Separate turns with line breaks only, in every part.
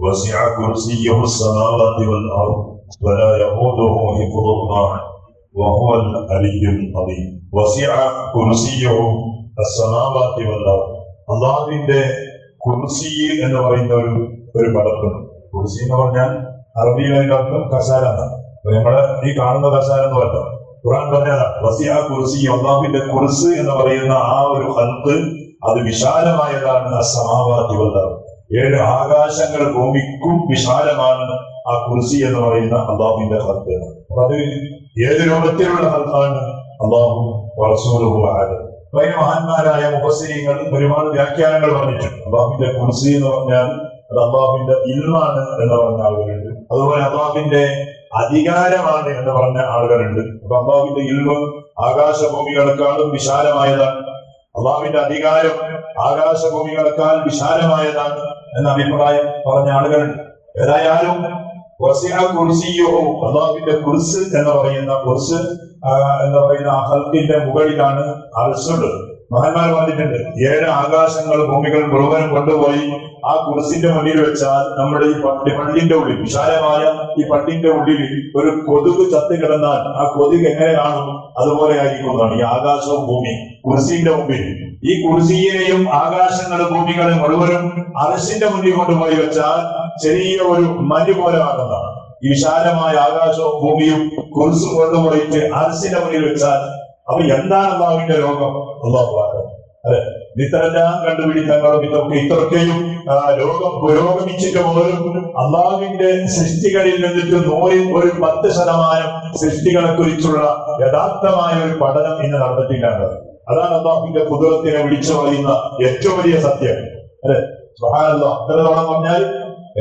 وسع كرسيه السماوات والأرض ولا يؤوده حفظهما وهو العلي العظيم. وسع كرسيه السماوات والأرض. അള്ളാഹുവിന്റെ കുർസി എന്ന് പറയുന്ന ഒരു പദത്തുണ്ട്. കുർസി എന്ന് പറഞ്ഞാൽ അറബിയിൽ അതിന്റെ അർത്ഥം കസാര എന്നാണ്. അപ്പൊ നമ്മള് ഈ കാണുന്ന കസാര എന്ന് പറഞ്ഞാൽ ഖുർആൻ പറഞ്ഞതാണ് വസിഅ കുർസി. അള്ളാഹുവിന്റെ കുർസ് എന്ന് പറയുന്ന ആ ഒരു ഖൽഖ് അത് വിശാലമായതാണ്. അസ്സമാവാതി വൽ അർദ്. 7 ആകാശങ്ങൾ ഭൂമിക്കും വിശാലമാണ് ആ കുർസി എന്ന് പറയുന്ന അള്ളാഹുവിന്റെ ഖൽഖ്. അപ്പൊ അത് ഏത് രൂപത്തിലുള്ള ഖൽഖാണ്? അള്ളാഹു റസൂലുഹു ആലം. അതിന് മഹാന്മാരായ മുഫസ്സിരീങ്ങൾ ഒരുപാട് വ്യാഖ്യാനങ്ങൾ പറഞ്ഞിട്ടുണ്ട്. അള്ളാഹുവിന്റെ കുർസി എന്ന് പറഞ്ഞാൽ അത് അള്ളാഹുവിന്റെ ഇൽമാണ് എന്ന് പറഞ്ഞ ആളുകളുണ്ട്. അതുപോലെ അള്ളാഹുവിന്റെ അധികാരമാണ് എന്ന് പറഞ്ഞ ആളുകളുണ്ട്. അപ്പൊ അള്ളാഹുവിന്റെ ഇൽമ് ആകാശഭൂമികളെക്കാളും വിശാലമായതാണ്. അള്ളാഹുവിന്റെ അധികാരം ആകാശഭൂമികളെക്കാൾ വിശാലമായതാണ് എന്ന അഭിപ്രായം പറഞ്ഞ ആളുകളുണ്ട്. ഏതായാലും അള്ളാഹുവിന്റെ കുർസ് എന്ന് പറയുന്ന ആ ഖൽഖിന്റെ മുകളിലാണ് അർശുള്ളത്. മഹാന്മാർ പറഞ്ഞിട്ടുണ്ട് 7 ആകാശങ്ങൾ ഭൂമികൾ മുഴുവനും കൊണ്ടുപോയി ആ കുർസിന്റെ മുന്നിൽ വെച്ചാൽ നമ്മുടെ ഈ പള്ളിന്റെ ഉള്ളിൽ, വിശാലമായ ഈ പള്ളിന്റെ ഉള്ളിൽ ഒരു കൊതുക് ചത്തു കിടന്നാൽ ആ കൊതുക് എങ്ങനെ കാണും? അതുപോലെ ആയിരിക്കുന്നതാണ് ഈ ആകാശവും ഭൂമി കുർസിന്റെ മുമ്പിൽ. ഈ കുർസിയെയും ആകാശങ്ങളും ഭൂമികളും മുഴുവനും അർശിന്റെ മുന്നിൽ കൊണ്ടുപോയി വെച്ചാൽ ചെറിയ ഒരു മഞ്ഞ് പോലെ ആകുന്നതാണ്. ഈ വിശാലമായ ആകാശവും ഭൂമിയും കുർസ് കൊണ്ടുപോയിട്ട് അർശിന്റെ മുന്നിൽ വെച്ചാൽ അപ്പൊ എന്താണ് അള്ളാഹുവിന്റെ ലോകം? അള്ളാഹു അല്ലെ, ഇത്തരെല്ലാം കണ്ടുപിടിത്തങ്ങളും ഇത്രയൊക്കെയും ലോകം പുരോഗമിച്ചിട്ട് പോലും അള്ളാഹുവിന്റെ സൃഷ്ടികളിൽ നിന്നിട്ട് 10% സൃഷ്ടികളെ കുറിച്ചുള്ള യഥാർത്ഥമായ ഒരു പഠനം ഇന്ന് നടന്നിട്ടില്ലാണ്ട്. അതാണ് അള്ളാഹുവിന്റെ ഖുദ്റത്തിനെ വിളിച്ചു പറയുന്ന ഏറ്റവും വലിയ സത്യം. അല്ലെ, സുബ്ഹാനല്ലാഹ്. എത്രത്തോളം പറഞ്ഞാൽ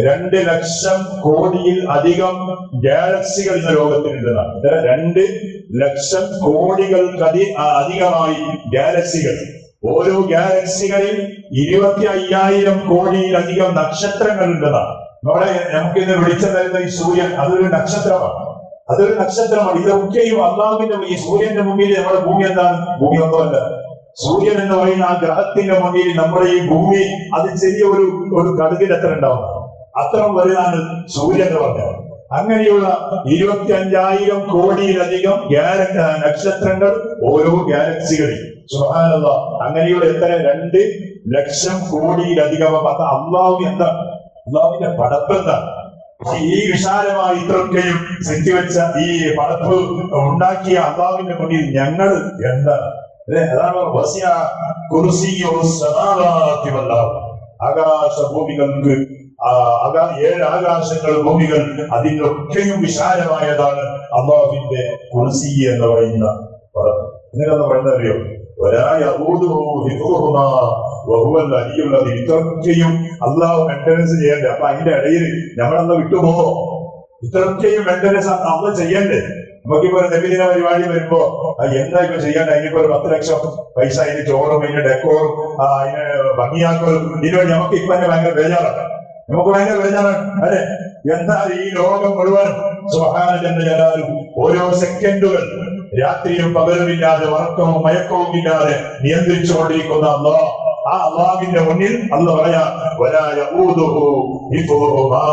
2 ലക്ഷം കോടിയിൽ അധികം ഗാലക്സികൾ ഇന്ന് ലോകത്തിനുണ്ടെന്നാണ്. 2 ലക്ഷം കോടികൾക്ക് അധികമായി ഗാലക്സികൾ. ഓരോ ഗാലക്സികളിൽ 25,000 കോടിയിലധികം നക്ഷത്രങ്ങൾ ഉണ്ടെന്നാണ്. നമുക്കിന്ന് വിളിച്ചു തരുന്ന ഈ സൂര്യൻ അതൊരു നക്ഷത്രമാണ്. ഇതൊക്കെയും അള്ളാഹുവിന്റെ ഈ സൂര്യന്റെ മുന്നിൽ നമ്മുടെ ഭൂമി എന്താണ്? ഭൂമി ഒന്നുമല്ല. സൂര്യൻ എന്ന് പറയുന്ന ആ ഗ്രഹത്തിന്റെ മുന്നിൽ നമ്മുടെ ഈ ഭൂമി അത് ചെറിയ ഒരു കടുകിൽ എത്ര ഉണ്ടാവുന്നതാണ്. അത്തരം വലുതാണ് സൂര്യൻ എന്ന് പറഞ്ഞത്. അങ്ങനെയുള്ള 25,000 കോടിയിലധികം നക്ഷത്രങ്ങൾ ഓരോ ഗാലക്സികളിൽ. സുബ്ഹാനല്ലാഹ്. അങ്ങനെയുള്ള എത്ര 2 ലക്ഷം കോടിയിലധികം. അള്ളാഹുവിന്റെ പടപ്പ് എന്താണ്? ഈ വിശാലമായ ഇത്രയൊക്കെയും സൃഷ്ടിവെച്ച ഈ പടപ്പ് ഉണ്ടാക്കിയ അള്ളാഹുവിന്റെ മുന്നിൽ ഞങ്ങൾ എന്താണ്? അതാണ് ആകാശഭൂമികൾക്ക് 7 ആകാശങ്ങൾ ഭൂമികൾ അതിലൊക്കെയും വിശാലമായതാണ് അള്ളാഹുവിന്റെ കുർസി എന്ന് പറയുന്ന പദം. എങ്ങനെയാന്ന് പറയുന്നത് അറിയോ? ഇത്രയൊക്കെയും അള്ളാഹു മെയിൻ്റനൻസ് ചെയ്യണ്ടേ? അപ്പൊ അതിന്റെ ഇടയിൽ നമ്മളന്ന് വിട്ടുപോകോ? ഇത്രയൊക്കെയും മെയിൻ്റനൻസ് അന്ന് ചെയ്യണ്ടേ? നമുക്കിപ്പോ ഒരു നബിദിന പരിപാടി വരുമ്പോ എന്താ ഇപ്പൊ ചെയ്യണ്ട? അതിനിപ്പോ ഒരു 10 ലക്ഷം പൈസ, അതിന് ചോറും അതിന് ഡെക്കോറും അതിന് ഭംഗിയാക്കലും ഇതിനുവേണ്ടി നമുക്ക് ഇപ്പൊ തന്നെ ഭയങ്കര ബേജാറാണ്. അല്ലെ? എന്നാൽ ഈ ലോകം മുഴുവൻ സുബ്ഹാന ജല്ല ജലാലുഹു ഓരോ സെക്കൻഡുകൾ രാത്രിയും പകലുമില്ലാതെ ഉറക്കവും മയക്കവും ഇല്ലാതെ നിയന്ത്രിച്ചുകൊണ്ടിരിക്കുന്ന അല്ലാഹ്, ആ അല്ലാഹുവിന്റെ മുന്നിൽ അല്ലാഹ് പറയാ വലാ യഊദുഹു ഹിഫ്ദുഹുമാ.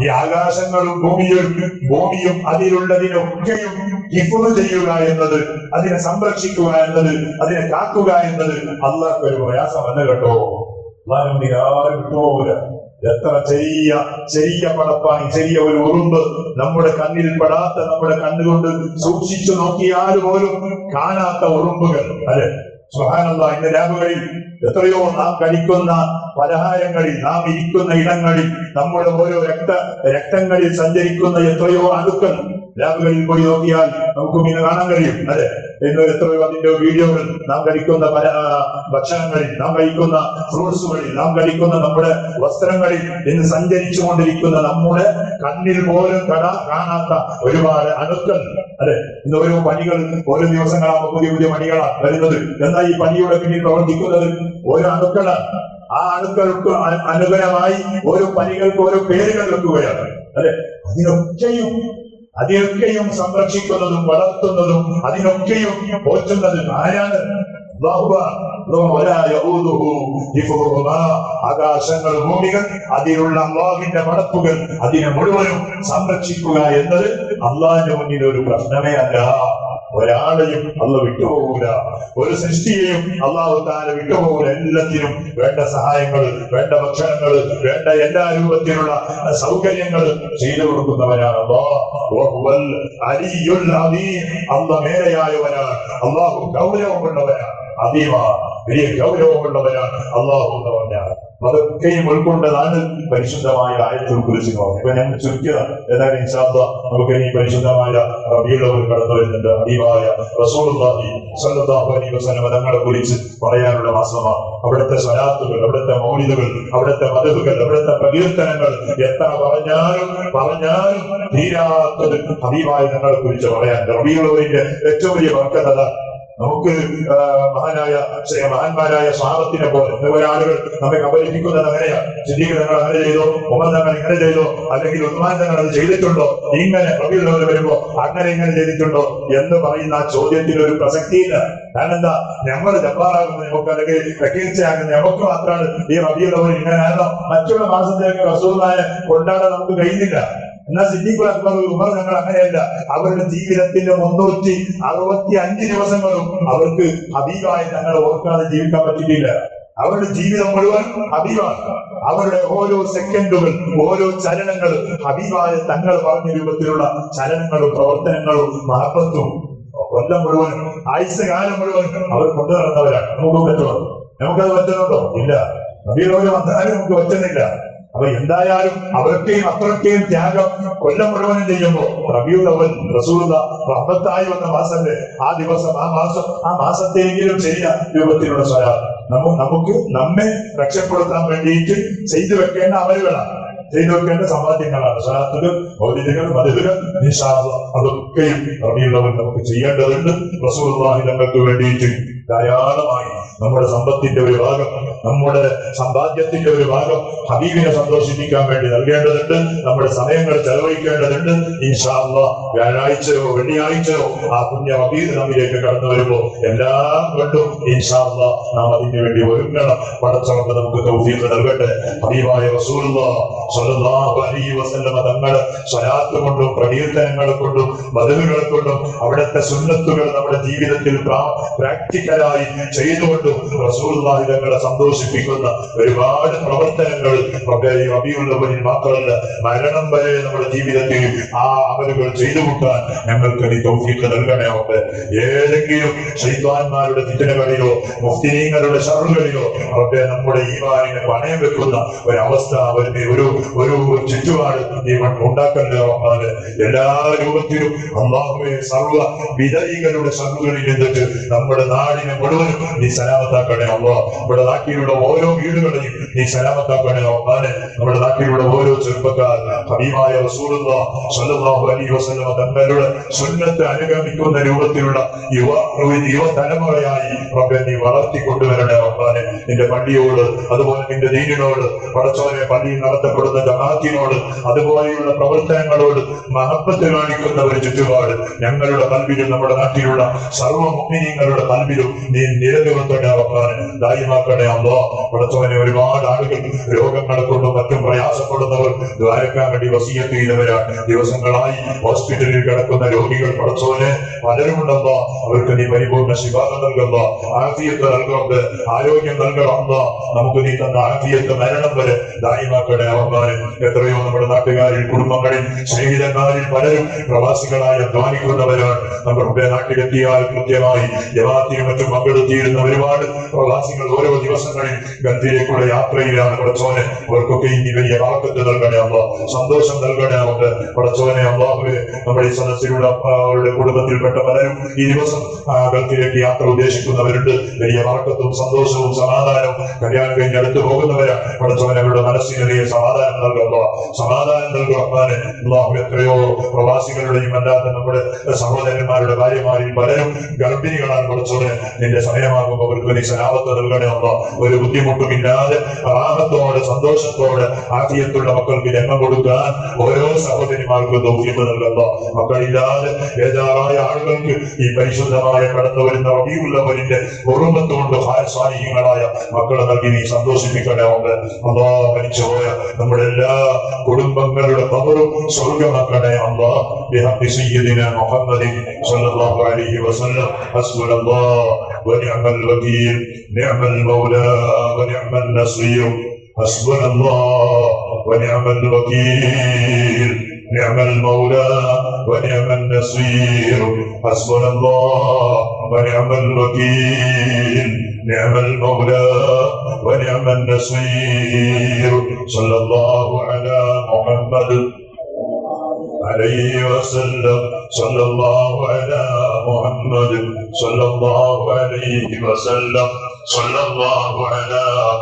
ഈ ആകാശങ്ങളും ഭൂമിയും അതിലുള്ളതിനൊക്കെയും ഹിഫ്ദ് ചെയ്യുക എന്നത്, അതിനെ സംരക്ഷിക്കുക എന്നത്, അതിനെ കാക്കുക എന്നത് അല്ലാഹുവിന് ഒരു പ്രയാസമല്ല കേട്ടോ. അല്ലാഹുവിനെ ആരും വിട്ടുപോകില്ല. എത്ര ചെറിയ പടപ്പാണ്, ചെറിയ ഒരു ഉറുമ്പ് നമ്മുടെ കണ്ണിൽ പെടാത്ത, നമ്മുടെ കണ്ണുകൊണ്ട് സൂക്ഷിച്ചു നോക്കിയാൽ പോലും കാണാത്ത ഉറുമ്പുകൾ. അല്ലെ, സുബ്ഹാനല്ലാഹ്. ഇന്ന് ലാബുകളിൽ എത്രയോ നാം കഴിക്കുന്ന പലഹാരങ്ങളിൽ, നാം ഇരിക്കുന്ന ഇടങ്ങളിൽ, നമ്മുടെ ഓരോ രക്തങ്ങളിൽ സഞ്ചരിക്കുന്ന എത്രയോ അണുക്കൾ ലാബുകളിൽ പോയി നോക്കിയാൽ നമുക്കും ഇന്ന് കാണാൻ കഴിയും. അല്ലെ, ഇന്ന് എത്രയോ അതിന്റെ വീഡിയോകൾ, നാം കഴിക്കുന്ന പല ഭക്ഷണങ്ങളിൽ, നാം കഴിക്കുന്ന ഫ്രൂട്ട്സുകളിൽ, നാം കഴിക്കുന്ന നമ്മുടെ വസ്ത്രങ്ങളിൽ ഇന്ന് സഞ്ചരിച്ചു കൊണ്ടിരിക്കുന്ന നമ്മുടെ കണ്ണിൽ പോലും കാണാത്ത ഒരുപാട് അണുക്കൾ. അല്ലെ, ഇന്ന് ഓരോ പനികൾ, ഓരോ ദിവസങ്ങളാകുമ്പോൾ പുതിയ പനികളാണ് വരുന്നത്. എന്നാൽ ഈ പനിയുടെ പിന്നിൽ പ്രവർത്തിക്കുന്നത് ഓരോ അണുക്കളാണ്. ആ അണുക്കൾക്ക് അനുഗുണമായി ഓരോ പനികൾക്ക് ഓരോ പേരുകൾ വെക്കുകയാണ്. അല്ലെ, അതിനൊക്കെയും സംരക്ഷിക്കുന്നതും വളർത്തുന്നതും അതിനൊക്കെയും പോറ്റുന്നതും ആരാണ്? ആകാശങ്ങൾ ഭൂമികൾ അതിലുള്ള അള്ളാഹുവിന്റെ പടപ്പുകൾ അതിനെ മുഴുവനും സംരക്ഷിക്കുക എന്നത് അള്ളാഹിന്റെ മുന്നിൽ ഒരു പ്രശ്നമേ അല്ല. ഒരാളെയും അള്ള വിട്ടുപോകൂല, ഒരു സൃഷ്ടിയെയും അള്ളാഹു താല വിട്ടുപോകൂല. എല്ലാത്തിനും വേണ്ട സഹായങ്ങൾ, വേണ്ട ഭക്ഷണങ്ങൾ, വേണ്ട എല്ലാ രൂപത്തിലുള്ള സൗകര്യങ്ങൾ ചെയ്തു കൊടുക്കുന്നവനാണ് അള്ള. മേലെയായവനാണ് അള്ളാഹു, ഗൗരവമുള്ളവനാണ്, വലിയ ഗൗരവമുള്ളവരാണ് അള്ളാഹു എന്ന് പറഞ്ഞാൽ. അതൊക്കെയും ഉൾക്കൊണ്ടതാണ് പരിശുദ്ധമായ ആയത്തുൽ കുർസി. ഇപ്പൊ ഞങ്ങൾ ചുരുക്കിയതാണ്. ഏതായാലും ഇൻഷാ അല്ലാഹ് നമുക്ക് ഇനി പരിശുദ്ധമായ റബീഉൽ അവ്വൽ കടന്നു വരുന്നുണ്ട്. ഹബീബായ റസൂലുള്ളാഹി സ്വല്ലല്ലാഹു അലൈഹി വസല്ലം തങ്ങളെ കുറിച്ച് പറയാനുള്ള മാസമാണ്. അവിടുത്തെ സ്വലാത്തുകൾ, അവിടുത്തെ മൗലിദുകൾ, അവിടുത്തെ മദ്ഹുകൾ, അവിടുത്തെ പ്രകീർത്തനങ്ങൾ എത്ര പറഞ്ഞാലും തീരാത്തത് ഹബീബായ തങ്ങളെ കുറിച്ച് പറയാൻ. റബീഉൽ അവ്വലിന്റെ ഏറ്റവും വലിയ ബർക്കത്ത് നമുക്ക് മഹാന്മാരായ സ്വഹാബത്തിനെ പോലെ ഒരാളുകൾ നമ്മെ കബലിപ്പിക്കുന്നത് അങ്ങനെയാണ്. സിദ്ദീഖ് തങ്ങൾ അങ്ങനെ ചെയ്തോ, ഉമർ തങ്ങൾ ഇങ്ങനെ ചെയ്തോ, അല്ലെങ്കിൽ ഉസ്മാൻ തങ്ങൾ അത് ചെയ്തിട്ടുണ്ടോ, ഇങ്ങനെ റബീഉൽ അവ്വൽ വരുമ്പോ അങ്ങനെ ഇങ്ങനെ ചെയ്തിട്ടുണ്ടോ എന്ന് പറയുന്ന ആ ചോദ്യത്തിന് ഒരു പ്രസക്തിയില്ല. കാരണം എന്താ, നമ്മൾ ജബ്ബാറാകുന്ന നമുക്ക്, അല്ലെങ്കിൽ പ്രകീർച്ചയാകുന്ന നമുക്ക് മാത്രമാണ് ഈ റബീഉൽ അവ്വൽ ഇങ്ങനെ. കാരണം മറ്റുള്ള മാസത്തിലേക്ക് റസൂലുള്ളാഹിനെ കൊണ്ടാടാൻ നമുക്ക് കഴിയുന്നില്ല. എന്നാൽ സിദ്ദീഖുൽ അക്ബർ, ഉമർ തങ്ങൾ അങ്ങനെയല്ല. അവരുടെ ജീവിതത്തിന്റെ 365 ദിവസങ്ങളും അവർക്ക് ഹബീബായ തങ്ങളെ ഓർക്കാതെ ജീവിക്കാൻ പറ്റിയില്ല. അവരുടെ ജീവിതം മുഴുവൻ ഹബീബാണ്. അവരുടെ ഓരോ സെക്കൻഡുകൾ, ഓരോ ചലനങ്ങൾ ഹബീബായ തങ്ങൾ പറഞ്ഞ രൂപത്തിലുള്ള ചലനങ്ങളും പ്രവർത്തനങ്ങളും മഹബത്തും കൊല്ലം മുഴുവനും ആയുസ് കാലം മുഴുവൻ അവർ കൊണ്ടു നടന്നവരാണ്. നമുക്ക് പറ്റുമോ? നമുക്കത് പറ്റുന്നുണ്ടോ? ഇല്ല. റബീഉൽ അവ്വൽ വന്നാലും നമുക്ക് പറ്റുന്നില്ല. അപ്പൊ എന്തായാലും അവർക്കെയും അത്രയ്ക്കെയും ത്യാഗം കൊല്ലം മുഴുവനും ചെയ്യുമ്പോൾ റബീഉൽ അവ്വൽ റസൂലുള്ളാഹി റഹ്മത്തായി വന്ന മാസല്ലേ, ആ ദിവസം, ആ മാസത്തെയെങ്കിലും ശരിയാ രൂപത്തിലുള്ള സ്വലാത്ത് നമുക്ക് നമ്മെ രക്ഷപ്പെടുത്താൻ വേണ്ടിയിട്ട് ചെയ്തു വെക്കേണ്ട അമലുകളാണ്, ചെയ്തു വെക്കേണ്ട സമ്പാദ്യങ്ങളാണ്. സ്വലാത്തുകൾ, മൗലിദുകൾ, മദ്ഹുകൾ, ഇൻഷാ അല്ലാഹ് അതൊക്കെയും റബീഉൽ അവ്വൽ നമുക്ക് ചെയ്യേണ്ടതുണ്ട്. റസൂലുള്ളാഹി തങ്ങൾക്ക് വേണ്ടിയിട്ട് ധാരാളമായി നമ്മുടെ സമ്പത്തിന്റെ ഒരു ഭാഗം, നമ്മുടെ സമ്പാദ്യത്തിന്റെ ഒരു ഭാഗം ഹബീബിനെ സന്തോഷിപ്പിക്കാൻ വേണ്ടി നൽകേണ്ടതുണ്ട്. നമ്മുടെ സമയങ്ങൾ ചെലവഴിക്കേണ്ടതുണ്ട്. ഇൻഷാ അല്ലാഹ് വ്യാഴാഴ്ചയോ വെള്ളിയാഴ്ചയോ ആ പുണ്യ റബീഉൽ നമ്മിലേക്ക് കടന്നു വരുമ്പോ എല്ലാം കൊണ്ടും ഇൻഷാ അല്ലാഹ് നാം അതിന് വേണ്ടി ഒരുങ്ങണം. പടച്ചവർക്ക് നമുക്ക് തൗഫീഖ് നൽകട്ടെ. ഹബീബായ റസൂലുള്ളാഹി സ്വല്ലല്ലാഹു അലൈഹി വസല്ലം തങ്ങളെ സ്വലാത്ത് കൊണ്ടും പ്രകീർത്തനങ്ങളെ കൊണ്ടും മദ്ഹുകളെ കൊണ്ടും അവിടുത്തെ സുന്നത്തുകൾ നമ്മുടെ ജീവിതത്തിൽ പ്രാക്ടിക്കലായി ചെയ്തുകൊണ്ടും റസൂലുള്ളാഹി തങ്ങളെ സന്തോഷിപ്പിക്കുന്ന ഒരുപാട് പ്രവർത്തനങ്ങൾ റബീഉൽ അവ്വലിൽ മാത്രമല്ല മരണം വരെ നമ്മുടെ ജീവിതത്തിൽ ആ അമലുകൾ ചെയ്തു കൂട്ടാൻ ഞങ്ങൾക്ക് നീ തൗഫീഖ് നൽകണേ. ഏതെങ്കിലും ശൈത്വാന്മാരുടെ ഫിത്നകളിലോ മുഫ്തിനീങ്ങളുടെ ശർറുകളിലോ റബ്ബേ നമ്മുടെ ഈമാനിനെ പണയം വെക്കുന്ന ഒരവസ്ഥ, ഒരു ചുറ്റുപാട് നീ ഉണ്ടാക്കണ്ടേ റഹ്മാനെ. എല്ലാ രൂപത്തിലും അല്ലാഹുവേ സർവ്വ വിദരീകളുടെ ശർറുകളിൽ നിന്നിട്ട് നമ്മുടെ നാടിനെ മുഴുവനും നീ സലാമത്താക്കണേ അല്ലാഹ്. നമ്മുടെ നാട്ടിലുള്ള ഓരോ വീടുകളെയും നീ സലാമത്താക്കണേ റഹ്മാനെ. നമ്മുടെ നാട്ടിലുള്ള ഓരോ ചെറുപ്പക്കാർ ഹബീബായ റസൂലുള്ളാഹി സ്വല്ലല്ലാഹു അലൈഹി വസല്ലം തങ്ങളുടെ സുന്നത്ത് അനുഗമിക്കുന്ന രൂപത്തിലുള്ള യുവതലമുറയായി റബ്ബേ നീ വളർത്തിക്കൊണ്ടുവരണേ റഹ്മാനെ. നിന്റെ പള്ളിയോട്, അതുപോലെ നിന്റെ ദീനിനോട്, പടച്ചവനെ പള്ളിയിൽ നടത്തപ്പെടുന്ന ജമാഅത്തിനോട്, അതുപോലെയുള്ള പ്രവർത്തനങ്ങളോട് മഹബത്ത് കാണിക്കുന്ന ഒരു ചുറ്റുപാട് ഞങ്ങളുടെ കൽബിലും നമ്മുടെ നാട്ടിലുള്ള സർവ്വ മുഅ്മിനീങ്ങളുടെ കൽബിലും നീ നിലനിർത്തണേ റഹ്മാനെ, ദായിമാക്കണേ അല്ലാഹ്. പടച്ചവനെ ഒരുപാട് ആളുകൾ രോഗങ്ങളെ കൊണ്ടും മറ്റും പ്രയാസപ്പെടുന്നവർ ദ്വാരക്കാൻ വേണ്ടി വസിയത്ത് ചെയ്തവരാണ്. ദിവസങ്ങളായി ഹോസ്പിറ്റലിൽ കിടക്കുന്ന രോഗികൾ പടച്ചവനെ പലരുമുണ്ടല്ലോ. അവർക്ക് നീ പരിപൂർണ്ണ ശിഫാ നൽകുക, ആഫിയത്ത് നൽകുക, ആരോഗ്യം നൽകണം. നമുക്ക് നീ തന്ന ആഫിയത്ത് മരണം വരെ ദായിമാക്കണേ റഹ്മാനെ. എത്രയോ നമ്മുടെ നാട്ടുകാരിൽ, കുടുംബങ്ങളിൽ, സ്നേഹിതന്മാരിൽ പലരും പ്രവാസികളായി അധ്വാനിക്കുന്നവരാണ്. നമ്മുടെ നാട്ടിലെത്തിയാൽ കൃത്യമായി ജമാഅത്തിനും മറ്റും പങ്കെടുത്തിയിരുന്ന ഒരുപാട് പ്രവാസികൾ ഓരോ ദിവസങ്ങളിൽ ഗൾഫിലേക്കുള്ള യാത്രയിലാണ്. പടച്ചോനെ അവർക്കൊക്കെ ഇനി വലിയ ബറക്കത്ത് നൽകണേ അല്ലാഹ്, സന്തോഷം നൽകണേ അവർക്ക്. പടച്ചോനെ അല്ലാഹുവേ, നമ്മുടെ ഈ സദസ്സിലുള്ള അവരുടെ കുടുംബത്തിൽപ്പെട്ട പലരും ഈ ദിവസം ഗൾഫിലേക്ക് യാത്ര ഉദ്ദേശിക്കുന്നവരുണ്ട്. വലിയ ബറക്കത്തും സന്തോഷവും സമാധാനവും കല്യാണം കഴിഞ്ഞ് അടുത്ത് പോകുന്നവരാണ്. പടച്ചോനെ അവരുടെ മനസ്സിന് വലിയ സമാധാനം നൽകുക, സമാധാനം നൽകുക. അല്ലാഹു എത്രയോ പ്രവാസികളുടെയും അല്ലാതെ നമ്മുടെ സഹോദരന്മാരുടെ ഭാര്യമാരിൽ പലരും ഗർഭിണികളാണ്. പടച്ചോനെ നിന്റെ സമയമാകുമ്പോൾ മക്കൾക്ക് നീ സലാമത്ത് നൽകണേ അല്ലാ. ഒരു ബുദ്ധിമുട്ടുമില്ലാതെ റാഹത്തോടെ സന്തോഷത്തോടെ ആഫിയത്തുള്ള മക്കൾക്ക് ജന്മം കൊടുക്കാൻ ഓരോ സഹോദരിമാർക്കും തൗഫീഖ് നൽകുക. മക്കളില്ലാതെ ബേജാറായ ആളുകൾക്ക് ഈ പരിശുദ്ധമായ കടന്നു വരുന്ന റബീഉൽ അവ്വലിന്റെ ഹുർമത്തുകൊണ്ട് സാലിഹീങ്ങളായ മക്കളെ നൽകി നീ സന്തോഷിപ്പിക്കണേ അല്ലാ. അല്ലാഹ് മരിച്ചുപോയ നമ്മുടെ എല്ലാ കുടുംബങ്ങളുടെ ഖബറും സ്വർഗ്ഗമാക്കണേ അല്ലാ. ബിഹഖി സയ്യിദിനാ മുഹമ്മദിൻ സ്വല്ലല്ലാഹു അലൈഹി വസല്ലം. ഹസ്ബുനല്ലാഹ് വനിഅമൽ വകീൽ നിഅമൽ മൗലാ വനിഅമൻ നസീർ. ഹസ്ബുനല്ലാഹ് വനിഅമൽ വകീൽ نعم المولى ونعم النصير. حسبنا الله ونعم الوكيل نعم المولى ونعم النصير. صلى الله على محمد عليه وسلم. صلى الله على محمد صلى الله عليه وسلم. صلى الله على